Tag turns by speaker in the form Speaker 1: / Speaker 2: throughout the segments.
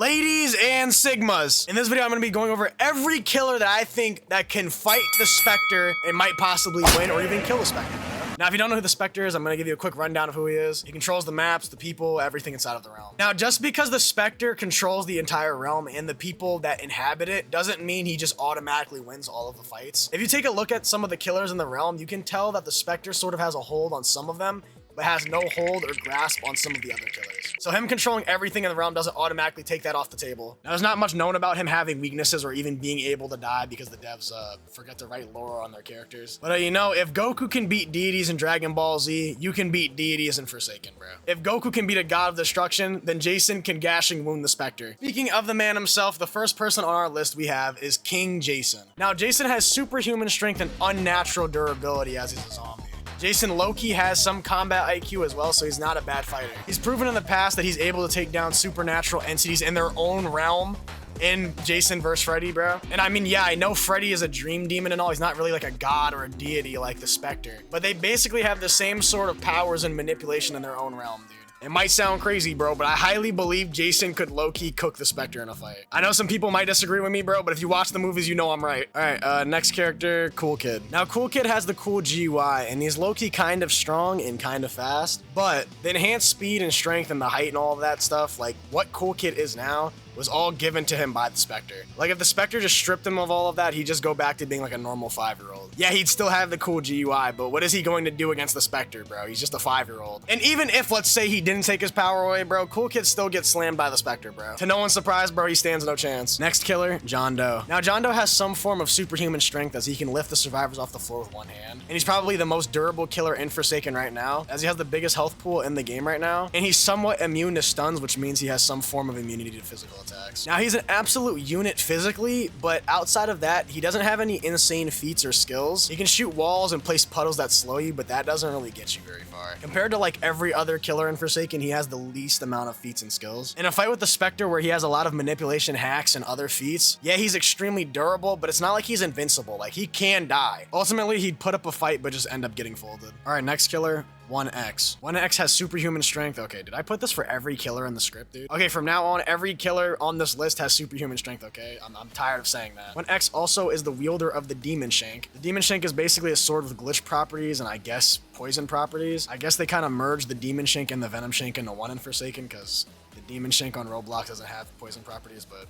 Speaker 1: Ladies and Sigmas, in this video, I'm gonna be going over every killer that I think that can fight the Spectre and might possibly win or even kill the Spectre. Now, if you don't know who the Spectre is, I'm gonna give you a quick rundown of who he is. He controls the maps, the people, everything inside of the realm. Now, just because the Spectre controls the entire realm and the people that inhabit it, doesn't mean he just automatically wins all of the fights. If you take a look at some of the killers in the realm, you can tell that the Spectre sort of has a hold on some of them, but has no hold or grasp on some of the other killers. So him controlling everything in the realm doesn't automatically take that off the table. Now, there's not much known about him having weaknesses or even being able to die because the devs forget to write lore on their characters. But you know, if Goku can beat deities in Dragon Ball Z, you can beat deities in Forsaken, bro. If Goku can beat a god of destruction, then Jason can gashing wound the Spectre. Speaking of the man himself, the first person on our list we have is King Jason. Now, Jason has superhuman strength and unnatural durability as he's a zombie. Jason low-key has some combat IQ as well, so he's not a bad fighter. He's proven in the past that he's able to take down supernatural entities in their own realm in Jason vs. Freddy, bro. And I mean, yeah, I know Freddy is a dream demon and all. He's not really like a god or a deity like the Spectre, but they basically have the same sort of powers and manipulation in their own realm, dude. It might sound crazy, bro, but I highly believe Jason could low-key cook the Spectre in a fight. I know some people might disagree with me, bro, but if you watch the movies, you know I'm right. All right, next character, Cool Kid. Now, Cool Kid has the cool GUI, and he's low-key kind of strong and kind of fast, but the enhanced speed and strength and the height and all of that stuff, like what Cool Kid is now, was all given to him by the Spectre. Like, if the Spectre just stripped him of all of that, he'd just go back to being like a normal 5-year-old. Yeah, he'd still have the cool GUI, but what is he going to do against the Spectre, bro? He's just a 5-year-old. And even if, let's say, he didn't take his power away, bro, Cool Kid still gets slammed by the Spectre, bro. To no one's surprise, bro, he stands no chance. Next killer, Jondo. Now, Jondo has some form of superhuman strength as he can lift the survivors off the floor with one hand. And he's probably the most durable killer in Forsaken right now, as he has the biggest health pool in the game right now. And he's somewhat immune to stuns, which means he has some form of immunity to physical attacks. Now, he's an absolute unit physically, but outside of that, he doesn't have any insane feats or skills. He can shoot walls and place puddles that slow you, but that doesn't really get you very far. Compared to like every other killer in Forsaken, he has the least amount of feats and skills. In a fight with the Spectre where he has a lot of manipulation hacks and other feats, yeah, he's extremely durable, but it's not like he's invincible. Like, he can die. Ultimately, he'd put up a fight, but just end up getting folded. All right, next killer, Onex. Onex has superhuman strength. Okay, did I put this for every killer in the script, dude? Okay, from now on, every killer on this list has superhuman strength, okay? I'm tired of saying that. Onex also is the wielder of the Demon Shank. The Demon Shank is basically a sword with glitch properties and I guess poison properties. I guess they kind of merged the Demon Shank and the Venom Shank into one in Forsaken because the Demon Shank on Roblox doesn't have poison properties, but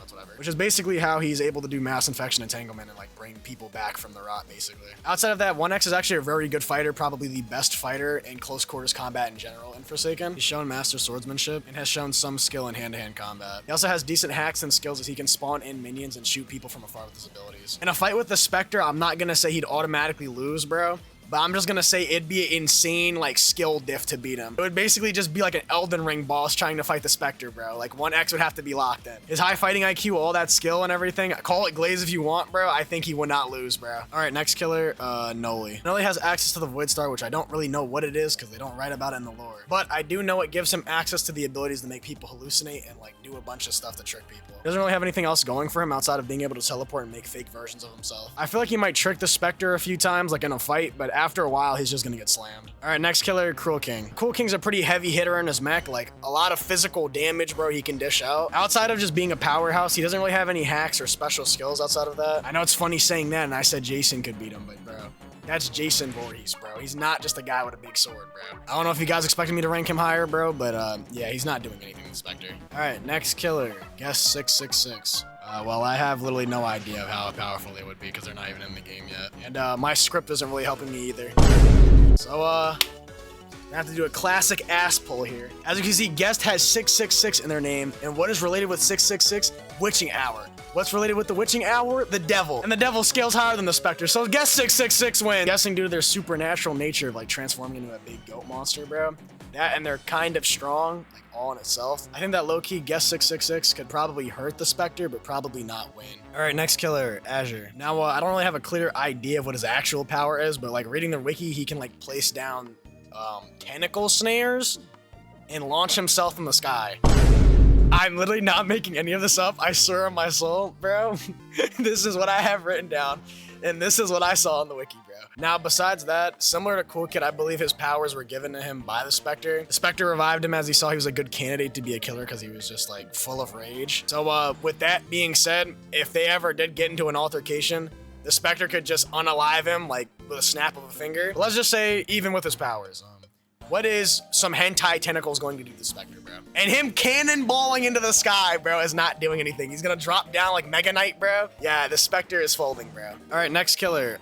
Speaker 1: it's whatever. Which is basically how he's able to do mass infection entanglement and like bring people back from the rot, basically. Outside of that, Onex is actually a very good fighter, probably the best fighter in close quarters combat in general in Forsaken. He's shown master swordsmanship and has shown some skill in hand-to-hand combat. He also has decent hacks and skills as he can spawn in minions and shoot people from afar with his abilities. In a fight with the Spectre, I'm not gonna say he'd automatically lose, bro. But I'm just gonna say it'd be an insane, like, skill diff to beat him. It would basically just be like an Elden Ring boss trying to fight the Spectre, bro. Like, Onex would have to be locked in. His high fighting IQ, all that skill and everything, call it Glaze if you want, bro. I think he would not lose, bro. All right, next killer, Nlly. Nlly has access to the Void Star, which I don't really know what it is because they don't write about it in the lore. But I do know it gives him access to the abilities to make people hallucinate and, like, do a bunch of stuff to trick people. He doesn't really have anything else going for him outside of being able to teleport and make fake versions of himself. I feel like he might trick the Spectre a few times, like in a fight, but after a while, he's just gonna get slammed. All right, next killer, Cruel King. Cruel King's a pretty heavy hitter in his mech, like a lot of physical damage, bro, he can dish out. Outside of just being a powerhouse, he doesn't really have any hacks or special skills outside of that. I know it's funny saying that, and I said Jason could beat him, but bro, that's Jason Voorhees, bro. He's not just a guy with a big sword, bro. I don't know if you guys expected me to rank him higher, bro, but yeah, he's not doing anything with Spectre. All right, next killer, guess 666. Well, I have literally no idea of how powerful they would be because they're not even in the game yet. And my script isn't really helping me either. So, I have to do a classic ass pull here. As you can see, guest has 666 in their name. And what is related with 666? Witching Hour. What's related with the Witching Hour? The devil. And the devil scales higher than the Spectre, so guess 666 wins. I'm guessing due to their supernatural nature of like transforming into a big goat monster, bro. That and they're kind of strong, like all in itself. I think that low-key guess 666 could probably hurt the Spectre, but probably not win. All right, next killer, Azure. Now, I don't really have a clear idea of what his actual power is, but like reading the wiki, he can like place down tentacle snares and launch himself in the sky. I'm literally not making any of this up. I swear on my soul, bro. This is what I have written down. And this is what I saw on the wiki, bro. Now, besides that, similar to Cool Kid, I believe his powers were given to him by the Spectre. The Spectre revived him as he saw he was a good candidate to be a killer because he was just like full of rage. So with that being said, if they ever did get into an altercation, the Spectre could just unalive him like with a snap of a finger. But let's just say even with his powers. What is some hentai tentacles going to do to the Spectre, bro? And him cannonballing into the sky, bro, is not doing anything. He's gonna drop down like Mega Knight, bro. Yeah, the Spectre is folding, bro. All right, next killer,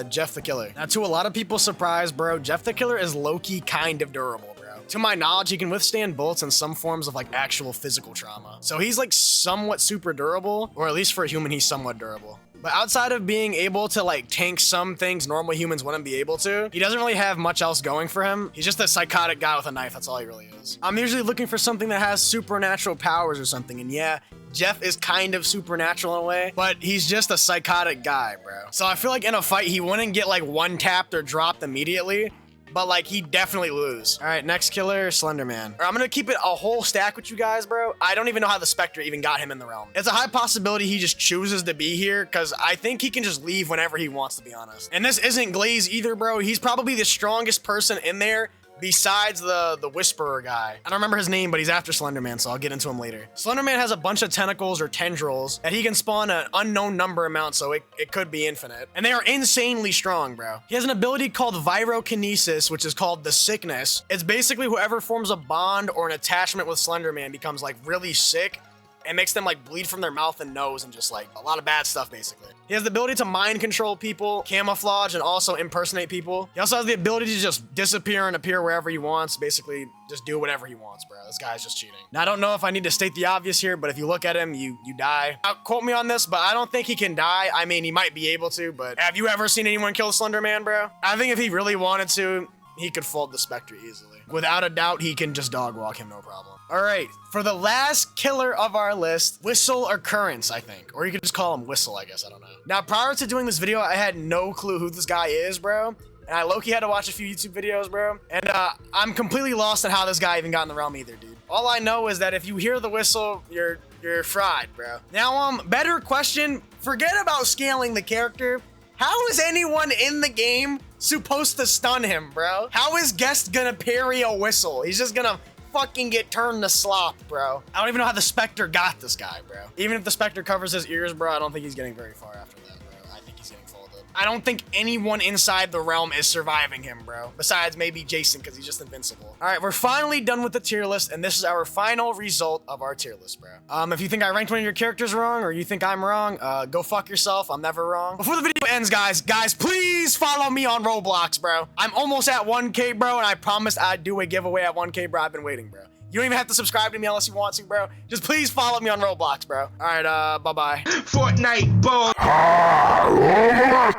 Speaker 1: Jeff the Killer. Now, to a lot of people's surprise, bro, Jeff the Killer is low-key kind of durable, bro. To my knowledge, he can withstand bullets and some forms of like actual physical trauma. So he's like somewhat super durable, or at least for a human, he's somewhat durable. But outside of being able to like tank some things normal humans wouldn't be able to, he doesn't really have much else going for him. He's just a psychotic guy with a knife. That's all he really is. I'm usually looking for something that has supernatural powers or something. And yeah, Jeff is kind of supernatural in a way, but he's just a psychotic guy, bro. So I feel like in a fight, he wouldn't get like one tapped or dropped immediately, but like he'd definitely lose. All right, next killer, Slender Man. I'm gonna keep it a whole stack with you guys, bro. I don't even know how the Spectre even got him in the realm. It's a high possibility he just chooses to be here because I think he can just leave whenever he wants, to be honest. And this isn't Glaze either, bro. He's probably the strongest person in there besides the Whisperer guy. I don't remember his name, but he's after Slender Man, so I'll get into him later. Slender Man has a bunch of tentacles or tendrils that he can spawn an unknown number amount, so it could be infinite. And they are insanely strong, bro. He has an ability called Virokinesis, which is called the Sickness. It's basically whoever forms a bond or an attachment with Slender Man becomes like really sick and makes them like bleed from their mouth and nose and just like a lot of bad stuff, basically. He has the ability to mind control people, camouflage, and also impersonate people. He also has the ability to just disappear and appear wherever he wants, basically just do whatever he wants, bro. This guy's just cheating. Now, I don't know if I need to state the obvious here, but if you look at him, you die. Now, quote me on this, but I don't think he can die. I mean, he might be able to, but have you ever seen anyone kill Slender Man, bro? I think if he really wanted to, he could fold the Spectre easily. Without a doubt, he can just dog walk him, no problem. All right, for the last killer of our list, Whistle Occurrence, I think. Or you could just call him Whistle, I guess, I don't know. Now, prior to doing this video, I had no clue who this guy is, bro. And I low-key had to watch a few YouTube videos, bro. And I'm completely lost on how this guy even got in the realm either, dude. All I know is that if you hear the whistle, you're fried, bro. Now, better question, forget about scaling the character. How is anyone in the game supposed to stun him, bro? How is Guest gonna parry a whistle? He's just gonna fucking get turned to slop, bro. I don't even know how the Spectre got this guy, bro. Even if the Spectre covers his ears, bro, I don't think he's getting very far after that, bro. I think he's getting folded. I don't think anyone inside the realm is surviving him, bro. Besides maybe Jason, because he's just invincible. All right, we're finally done with the tier list, and this is our final result of our tier list, bro. If you think I ranked one of your characters wrong, or you think I'm wrong, go fuck yourself. I'm never wrong. Before the video ends, guys, please follow me on Roblox, bro. I'm almost at 1K, bro, and I promised I'd do a giveaway at 1K, bro. I've been waiting, bro. You don't even have to subscribe to me unless you want to, bro. Just please follow me on Roblox, bro. All right, bye-bye.
Speaker 2: Fortnite, boy.